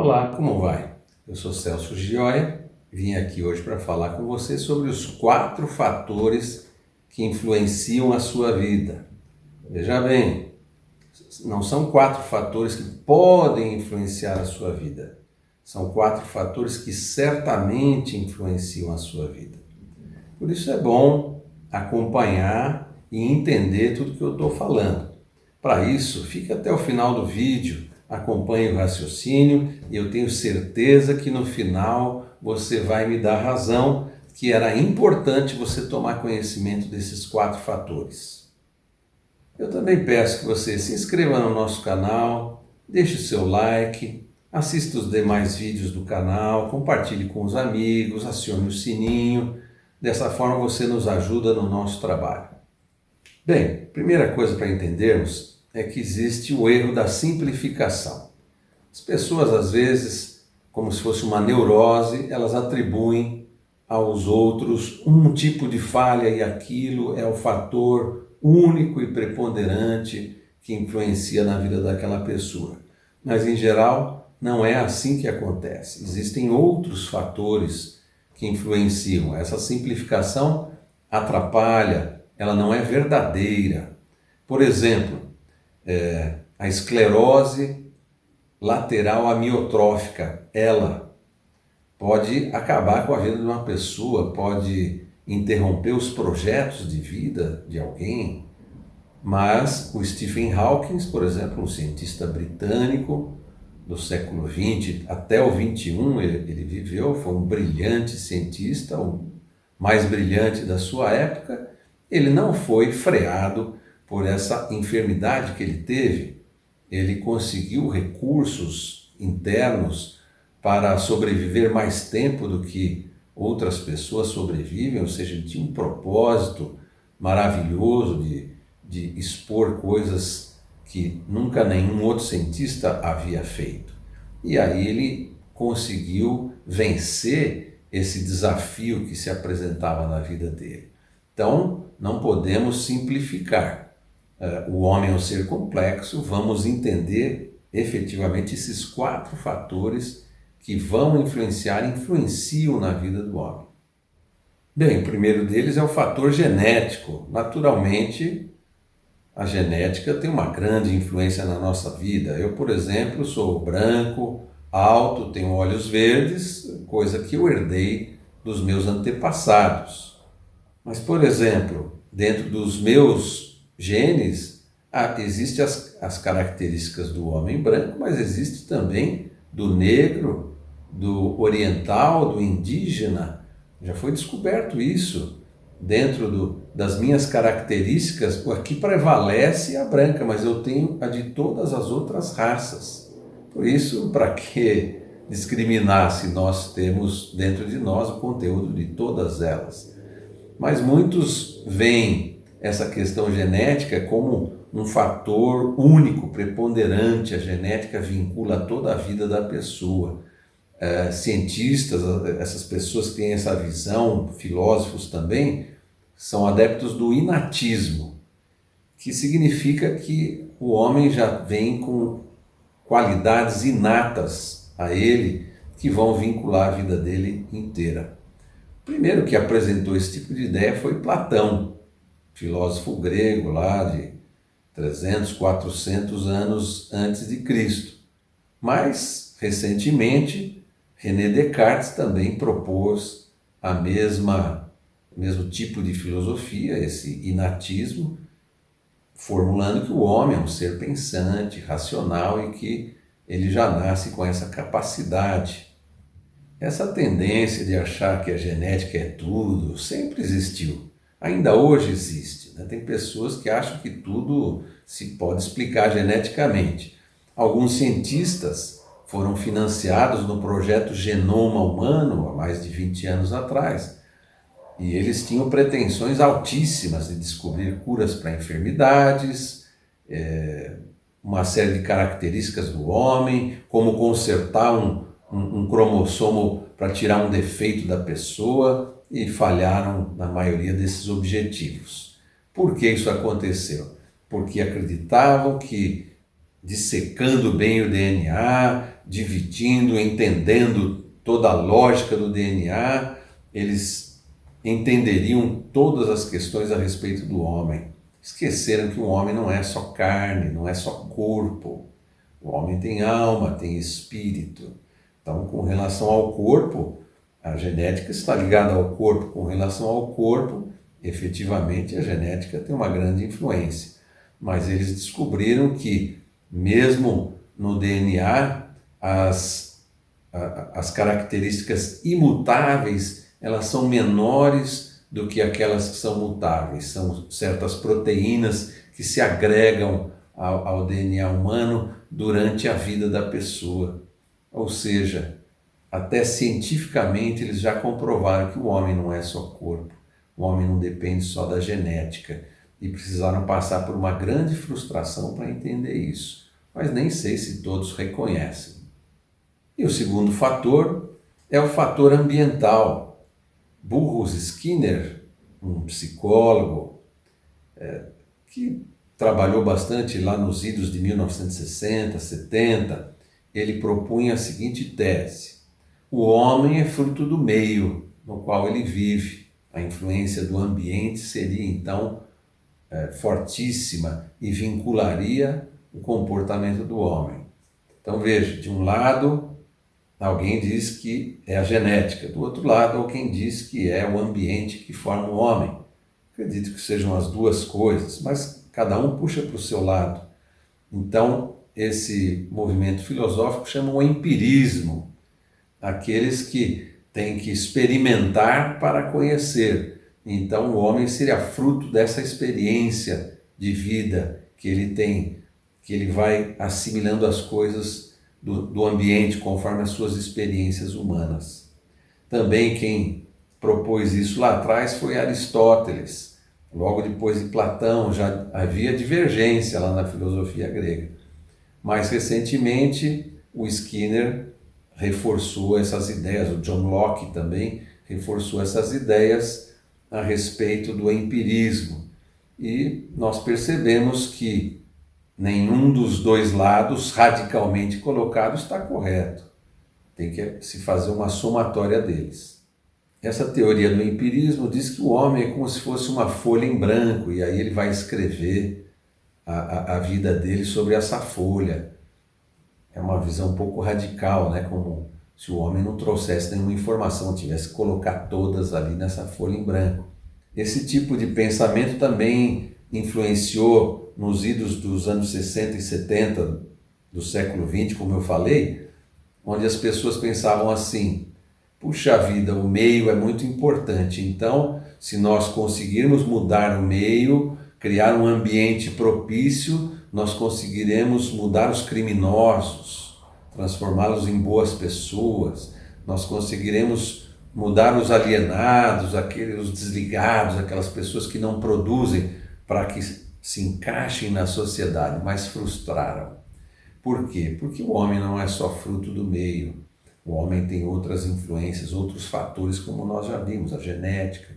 Olá, como vai? Eu sou Celso Gioia, vim aqui hoje para falar com você sobre os 4 fatores que influenciam a sua vida. Veja bem, não são 4 fatores que podem influenciar a sua vida, são 4 fatores que certamente influenciam a sua vida. Por isso é bom acompanhar e entender tudo que eu estou falando. Para isso, fique até o final do vídeo, acompanhe o raciocínio e eu tenho certeza que no final você vai me dar razão que era importante você tomar conhecimento desses 4 fatores. Eu também peço que você se inscreva no nosso canal, deixe o seu like, assista os demais vídeos do canal, compartilhe com os amigos, acione o sininho. Dessa forma você nos ajuda no nosso trabalho. Bem, primeira coisa para entendermos é que existe o erro da simplificação. As pessoas, às vezes, como se fosse uma neurose, elas atribuem aos outros um tipo de falha e aquilo é o fator único e preponderante que influencia na vida daquela pessoa. Mas, em geral, não é assim que acontece. Existem outros fatores que influenciam. Essa simplificação atrapalha, ela não é verdadeira. Por exemplo, a esclerose lateral amiotrófica, ela pode acabar com a vida de uma pessoa, pode interromper os projetos de vida de alguém, mas o Stephen Hawking, por exemplo, um cientista britânico do século XX até o XXI, ele viveu, foi um brilhante cientista, o mais brilhante da sua época. Ele não foi freado por essa enfermidade que ele teve. Ele conseguiu recursos internos para sobreviver mais tempo do que outras pessoas sobrevivem, ou seja, ele tinha um propósito maravilhoso de expor coisas que nunca nenhum outro cientista havia feito. E aí ele conseguiu vencer esse desafio que se apresentava na vida dele. Então, não podemos simplificar. O homem é um ser complexo, vamos entender efetivamente esses 4 fatores que vão influenciam na vida do homem. Bem, o primeiro deles é o fator genético. Naturalmente, a genética tem uma grande influência na nossa vida. Eu, por exemplo, sou branco, alto, tenho olhos verdes, coisa que eu herdei dos meus antepassados. Mas, por exemplo, dentro dos meus genes, existem as características do homem branco, mas existe também do negro, do oriental, do indígena. Já foi descoberto isso. Dentro das minhas características, a que prevalece é a branca, mas eu tenho a de todas as outras raças. Por isso, para que discriminar se nós temos dentro de nós o conteúdo de todas elas? Mas muitos veem essa questão genética como um fator único, preponderante. A genética vincula toda a vida da pessoa. Cientistas, essas pessoas que têm essa visão, filósofos também, são adeptos do inatismo, que significa que o homem já vem com qualidades inatas a ele que vão vincular a vida dele inteira. O primeiro que apresentou esse tipo de ideia foi Platão, filósofo grego lá de 300, 400 anos antes de Cristo. Mas, recentemente, René Descartes também propôs o mesmo tipo de filosofia, esse inatismo, formulando que o homem é um ser pensante, racional e que ele já nasce com essa capacidade. Essa tendência de achar que a genética é tudo sempre existiu, ainda hoje existe, né? Tem pessoas que acham que tudo se pode explicar geneticamente. Alguns cientistas foram financiados no projeto Genoma Humano há mais de 20 anos atrás. E eles tinham pretensões altíssimas de descobrir curas para enfermidades, uma série de características do homem, como consertar um cromossomo para tirar um defeito da pessoa, e falharam na maioria desses objetivos. Por que isso aconteceu? Porque acreditavam que dissecando bem o DNA, dividindo, entendendo toda a lógica do DNA, eles entenderiam todas as questões a respeito do homem. Esqueceram que o homem não é só carne, não é só corpo. O homem tem alma, tem espírito. Então, com relação ao corpo, a genética está ligada ao corpo. Com relação ao corpo, efetivamente, a genética tem uma grande influência. Mas eles descobriram que, mesmo no DNA, as características imutáveis, elas são menores do que aquelas que são mutáveis. São certas proteínas que se agregam ao DNA humano durante a vida da pessoa. Ou seja, até cientificamente eles já comprovaram que o homem não é só corpo. O homem não depende só da genética. E precisaram passar por uma grande frustração para entender isso. Mas nem sei se todos reconhecem. E o segundo fator é o fator ambiental. Burrus Skinner, um psicólogo que trabalhou bastante lá nos idos de 1960, 70, ele propunha a seguinte tese: o homem é fruto do meio no qual ele vive. A influência do ambiente seria então fortíssima e vincularia o comportamento do homem. Então veja, de um lado alguém diz que é a genética, do outro lado alguém diz que é o ambiente que forma o homem. Acredito que sejam as duas coisas, mas cada um puxa para o seu lado. Então esse movimento filosófico chama o empirismo, aqueles que têm que experimentar para conhecer. Então o homem seria fruto dessa experiência de vida que ele tem, que ele vai assimilando as coisas do ambiente conforme as suas experiências humanas. Também quem propôs isso lá atrás foi Aristóteles. Logo depois de Platão já havia divergência lá na filosofia grega. Mais recentemente o Skinner reforçou essas ideias, o John Locke também reforçou essas ideias a respeito do empirismo. E nós percebemos que nenhum dos dois lados radicalmente colocado está correto. Tem que se fazer uma somatória deles. Essa teoria do empirismo diz que o homem é como se fosse uma folha em branco e aí ele vai escrever a vida dele sobre essa folha. É uma visão um pouco radical, né? Como se o homem não trouxesse nenhuma informação, tivesse que colocar todas ali nessa folha em branco. Esse tipo de pensamento também influenciou nos idos dos anos 60 e 70 do século XX, como eu falei, onde as pessoas pensavam assim: puxa vida, o meio é muito importante, então se nós conseguirmos mudar o meio, criar um ambiente propício, nós conseguiremos mudar os criminosos, transformá-los em boas pessoas, nós conseguiremos mudar os alienados, os desligados, aquelas pessoas que não produzem para que se encaixem na sociedade, mas frustraram. Por quê? Porque o homem não é só fruto do meio. O homem tem outras influências, outros fatores, como nós já vimos, a genética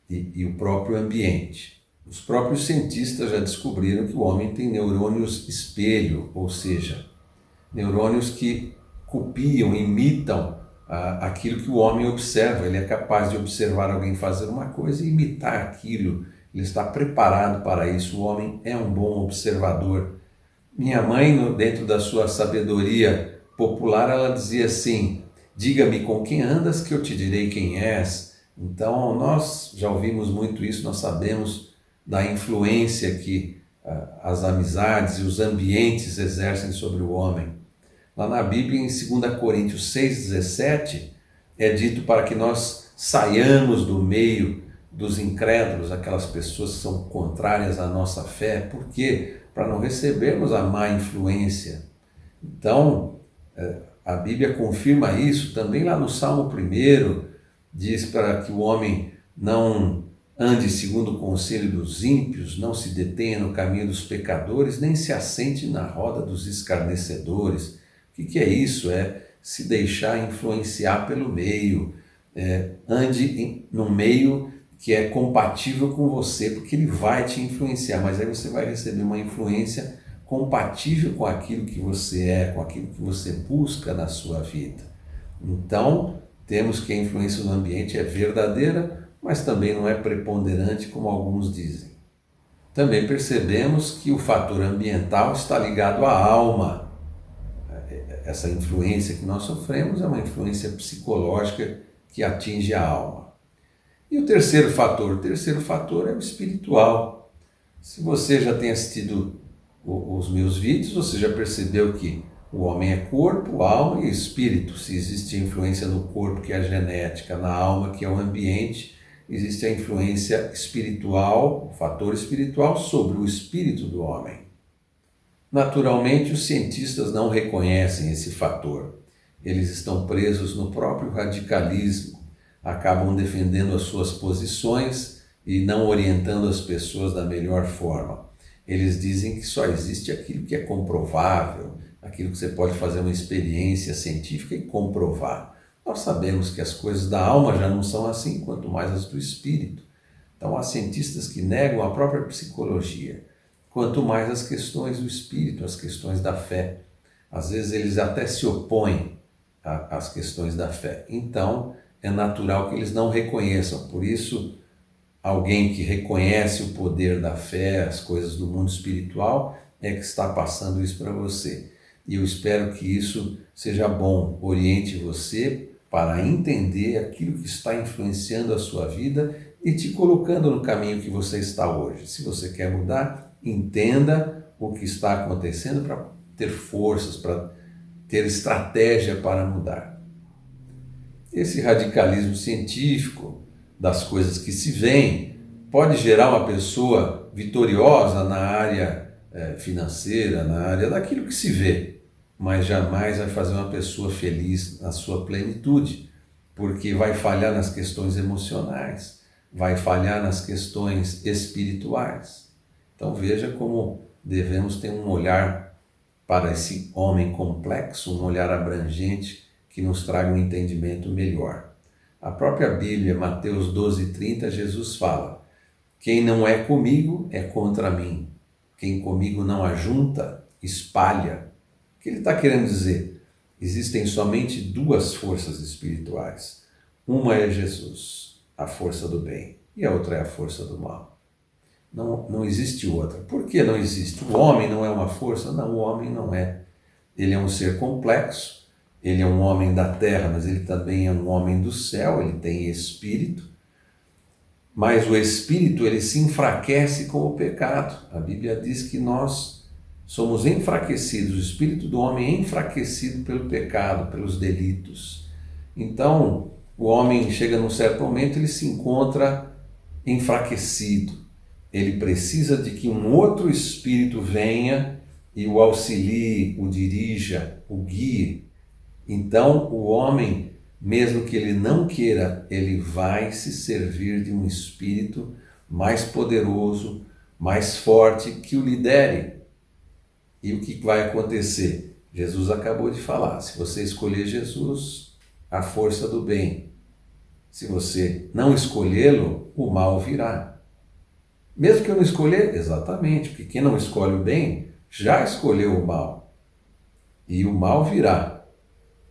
e o próprio ambiente. Os próprios cientistas já descobriram que o homem tem neurônios espelho, ou seja, neurônios que copiam, imitam aquilo que o homem observa. Ele é capaz de observar alguém fazer uma coisa e imitar aquilo. Ele está preparado para isso. O homem é um bom observador. Minha mãe, dentro da sua sabedoria popular, ela dizia assim: diga-me com quem andas que eu te direi quem és. Então nós já ouvimos muito isso, nós sabemos da influência que as amizades e os ambientes exercem sobre o homem. Lá na Bíblia, em 2 Coríntios 6,17, é dito para que nós saiamos do meio dos incrédulos, aquelas pessoas que são contrárias à nossa fé. Por quê? Para não recebermos a má influência. Então, a Bíblia confirma isso. Também lá no Salmo 1, diz para que o homem não ande segundo o conselho dos ímpios, não se detenha no caminho dos pecadores, nem se assente na roda dos escarnecedores. O que é isso? É se deixar influenciar pelo meio. Ande no meio que é compatível com você, porque ele vai te influenciar, mas aí você vai receber uma influência compatível com aquilo que você é, com aquilo que você busca na sua vida. Então, temos que a influência do ambiente é verdadeira, mas também não é preponderante, como alguns dizem. Também percebemos que o fator ambiental está ligado à alma. Essa influência que nós sofremos é uma influência psicológica que atinge a alma. E o terceiro fator? O terceiro fator é o espiritual. Se você já tem assistido os meus vídeos, você já percebeu que o homem é corpo, alma e espírito. Se existe a influência no corpo, que é a genética, na alma, que é o ambiente, existe a influência espiritual, o fator espiritual, sobre o espírito do homem. Naturalmente, os cientistas não reconhecem esse fator. Eles estão presos no próprio radicalismo, acabam defendendo as suas posições e não orientando as pessoas da melhor forma. Eles dizem que só existe aquilo que é comprovável, aquilo que você pode fazer uma experiência científica e comprovar. Nós sabemos que as coisas da alma já não são assim, quanto mais as do espírito. Então há cientistas que negam a própria psicologia, quanto mais as questões do espírito, as questões da fé. Às vezes eles até se opõem às questões da fé. Então é natural que eles não reconheçam. Por isso, alguém que reconhece o poder da fé, as coisas do mundo espiritual, é que está passando isso para você. E eu espero que isso seja bom, oriente você para entender aquilo que está influenciando a sua vida e te colocando no caminho que você está hoje. Se você quer mudar, entenda o que está acontecendo para ter forças, para ter estratégia para mudar. Esse radicalismo científico das coisas que se veem pode gerar uma pessoa vitoriosa na área financeira, na área daquilo que se vê, mas jamais vai fazer uma pessoa feliz na sua plenitude, porque vai falhar nas questões emocionais, vai falhar nas questões espirituais. Então veja como devemos ter um olhar para esse homem complexo, um olhar abrangente que nos traga um entendimento melhor. A própria Bíblia, Mateus 12:30, Jesus fala: quem não é comigo é contra mim. Quem comigo não ajunta, espalha. O que ele está querendo dizer? Existem somente duas forças espirituais. Uma é Jesus, a força do bem, e a outra é a força do mal. Não existe outra. Por que não existe? O homem não é uma força? Não, o homem não é. Ele é um ser complexo, ele é um homem da terra, mas ele também é um homem do céu, ele tem espírito. Mas o espírito, ele se enfraquece com o pecado. A Bíblia diz que nós somos enfraquecidos, o espírito do homem é enfraquecido pelo pecado, pelos delitos. Então, o homem chega num certo momento, ele se encontra enfraquecido. Ele precisa de que um outro espírito venha e o auxilie, o dirija, o guie. Então, o homem, mesmo que ele não queira, ele vai se servir de um espírito mais poderoso, mais forte, que o lidere. E o que vai acontecer? Jesus acabou de falar, se você escolher Jesus, a força do bem. Se você não escolhê-lo, o mal virá. Mesmo que eu não escolher, exatamente, porque quem não escolhe o bem, já escolheu o mal. E o mal virá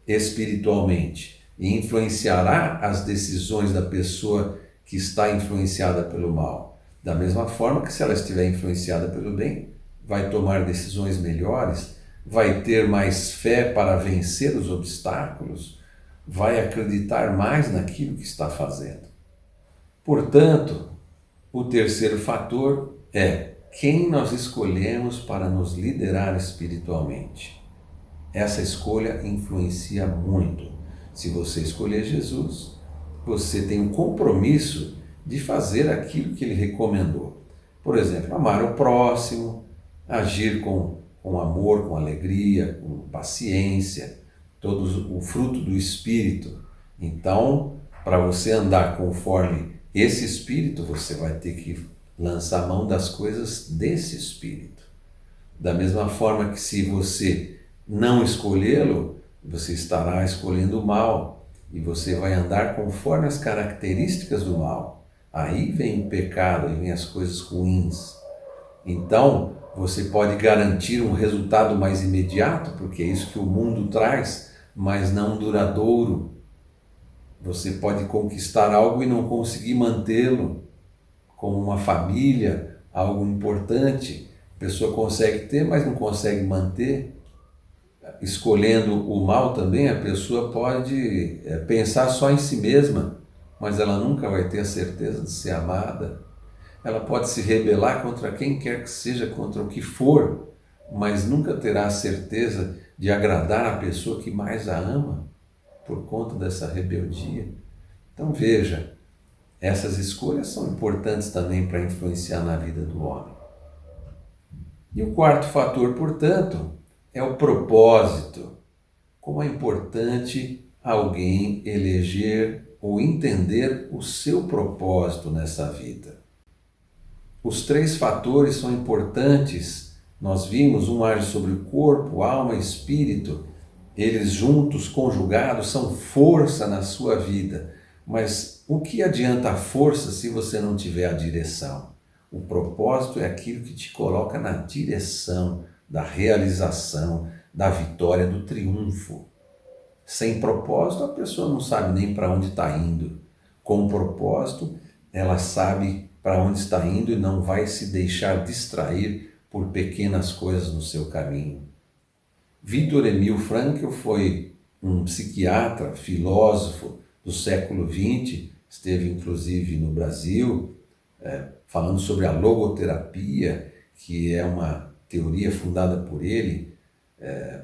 espiritualmente e influenciará as decisões da pessoa que está influenciada pelo mal. Da mesma forma que se ela estiver influenciada pelo bem, vai tomar decisões melhores, vai ter mais fé para vencer os obstáculos, vai acreditar mais naquilo que está fazendo. Portanto, o terceiro fator é quem nós escolhemos para nos liderar espiritualmente. Essa escolha influencia muito. Se você escolher Jesus, você tem um compromisso de fazer aquilo que ele recomendou. Por exemplo, amar o próximo, agir com amor, com alegria, com paciência, todo o fruto do Espírito. Então, para você andar conforme esse Espírito, você vai ter que lançar mão das coisas desse Espírito. Da mesma forma que se você não escolhê-lo, você estará escolhendo o mal e você vai andar conforme as características do mal. Aí vem o pecado, aí vem as coisas ruins. Então, Você pode garantir um resultado mais imediato, porque é isso que o mundo traz, mas não duradouro. Você pode conquistar algo e não conseguir mantê-lo, como uma família, algo importante. A pessoa consegue ter, mas não consegue manter. Escolhendo o mal também, a pessoa pode pensar só em si mesma, mas ela nunca vai ter a certeza de ser amada. Ela pode se rebelar contra quem quer que seja, contra o que for, mas nunca terá a certeza de agradar a pessoa que mais a ama por conta dessa rebeldia. Então veja, essas escolhas são importantes também para influenciar na vida do homem. E o quarto fator, portanto, é o propósito. Como é importante alguém eleger ou entender o seu propósito nessa vida. Os três fatores são importantes. Nós vimos, um age sobre o corpo, alma e espírito. Eles juntos, conjugados, são força na sua vida. Mas o que adianta a força se você não tiver a direção? O propósito é aquilo que te coloca na direção da realização, da vitória, do triunfo. Sem propósito, a pessoa não sabe nem para onde está indo. Com propósito, ela sabe para onde está indo e não vai se deixar distrair por pequenas coisas no seu caminho. Viktor Emil Frankl foi um psiquiatra, filósofo do século XX, esteve inclusive no Brasil, falando sobre a logoterapia, que é uma teoria fundada por ele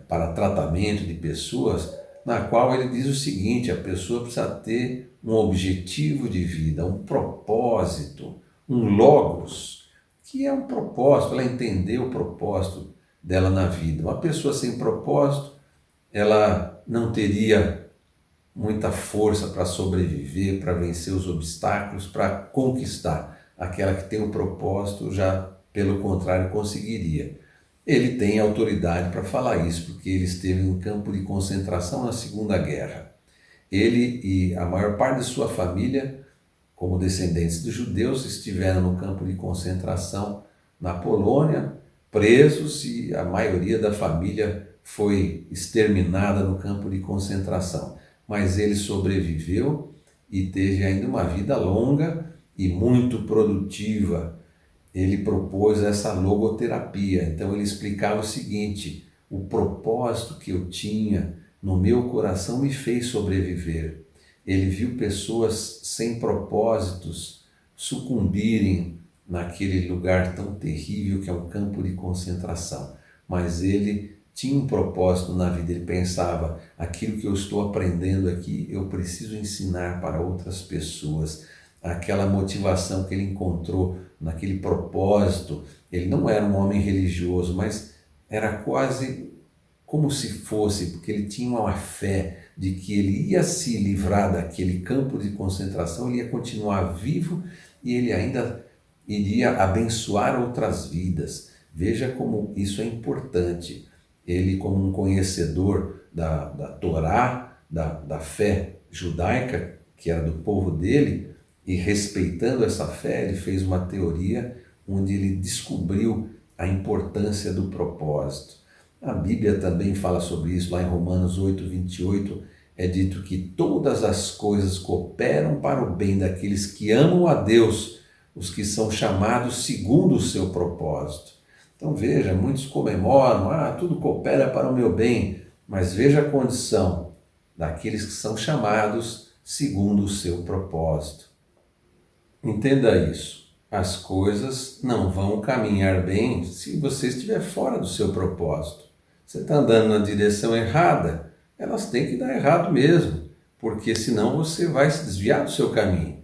para tratamento de pessoas, na qual ele diz o seguinte: a pessoa precisa ter um objetivo de vida, um propósito, um logos, que é um propósito, ela entender o propósito dela na vida. Uma pessoa sem propósito, ela não teria muita força para sobreviver, para vencer os obstáculos, para conquistar. Aquela que tem um propósito já, pelo contrário, conseguiria. Ele tem autoridade para falar isso, porque ele esteve em campo de concentração na Segunda Guerra. Ele e a maior parte de sua família, como descendentes de judeus, estiveram no campo de concentração na Polônia, presos, e a maioria da família foi exterminada no campo de concentração. Mas ele sobreviveu e teve ainda uma vida longa e muito produtiva. Ele propôs essa logoterapia. Então ele explicava o seguinte: o propósito que eu tinha no meu coração me fez sobreviver. Ele viu pessoas sem propósitos sucumbirem naquele lugar tão terrível que é um campo de concentração. Mas ele tinha um propósito na vida, ele pensava: aquilo que eu estou aprendendo aqui, eu preciso ensinar para outras pessoas. Aquela motivação que ele encontrou naquele propósito, ele não era um homem religioso, mas era quase como se fosse, porque ele tinha uma fé de que ele ia se livrar daquele campo de concentração, ele ia continuar vivo e ele ainda iria abençoar outras vidas. Veja como isso é importante. Ele, como um conhecedor da Torá, da fé judaica, que era do povo dele, e respeitando essa fé, ele fez uma teoria onde ele descobriu a importância do propósito. A Bíblia também fala sobre isso, lá em Romanos 8:28, é dito que todas as coisas cooperam para o bem daqueles que amam a Deus, os que são chamados segundo o seu propósito. Então veja, muitos comemoram, tudo coopera para o meu bem, mas veja a condição daqueles que são chamados segundo o seu propósito. Entenda isso, as coisas não vão caminhar bem se você estiver fora do seu propósito. Você está andando na direção errada, elas têm que dar errado mesmo, porque senão você vai se desviar do seu caminho.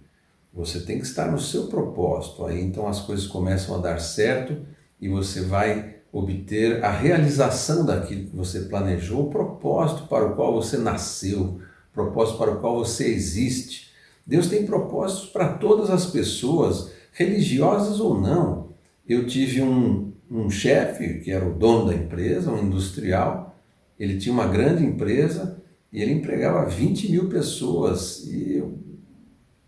Você tem que estar no seu propósito, aí então as coisas começam a dar certo e você vai obter a realização daquilo que você planejou, o propósito para o qual você nasceu, o propósito para o qual você existe. Deus tem propósitos para todas as pessoas, religiosas ou não. Eu tive um chefe que era o dono da empresa, um industrial. Ele tinha uma grande empresa e ele empregava 20.000 pessoas. E eu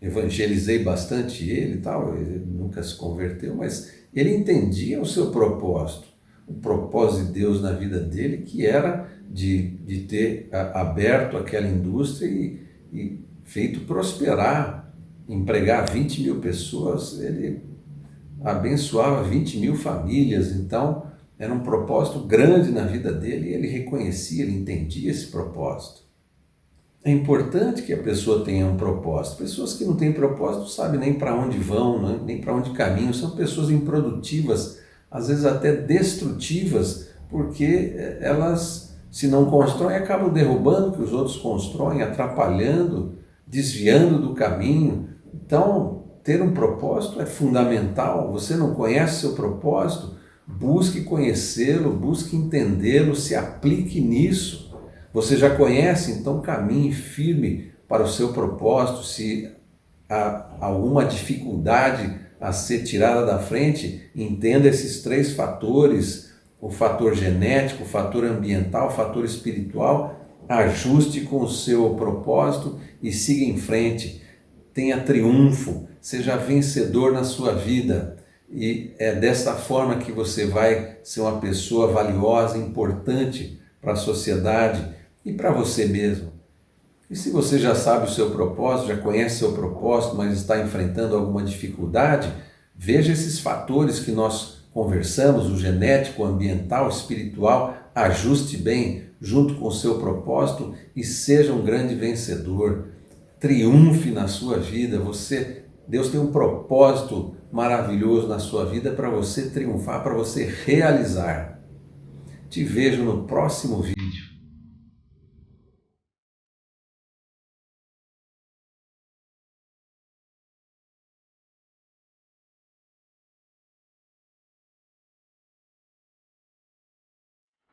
evangelizei bastante ele e tal. Ele nunca se converteu, mas ele entendia o seu propósito. o propósito de Deus na vida dele, que era de ter aberto aquela indústria e feito prosperar, empregar 20 mil pessoas. Ele abençoava 20 mil famílias. Então era um propósito grande na vida dele e ele reconhecia, ele entendia esse propósito. É importante que a pessoa tenha um propósito. Pessoas que não têm propósito não sabem nem para onde vão, né? Nem para onde caminham. São pessoas improdutivas, às vezes até destrutivas, porque elas, se não constroem, acabam derrubando o que os outros constroem, atrapalhando, desviando do caminho. Então, ter um propósito é fundamental. Você não conhece seu propósito? Busque conhecê-lo, busque entendê-lo, se aplique nisso. Você já conhece, então caminhe firme para o seu propósito. Se há alguma dificuldade a ser tirada da frente, entenda esses 3 fatores: o fator genético, o fator ambiental, o fator espiritual. Ajuste com o seu propósito e siga em frente. Tenha triunfo, seja vencedor na sua vida. E é dessa forma que você vai ser uma pessoa valiosa, importante para a sociedade e para você mesmo. E se você já sabe o seu propósito, já conhece o seu propósito, mas está enfrentando alguma dificuldade, veja esses fatores que nós conversamos, o genético, o ambiental, o espiritual, ajuste bem junto com o seu propósito e seja um grande vencedor. Triunfe na sua vida. Deus tem um propósito maravilhoso na sua vida para você triunfar, para você realizar. Te vejo no próximo vídeo.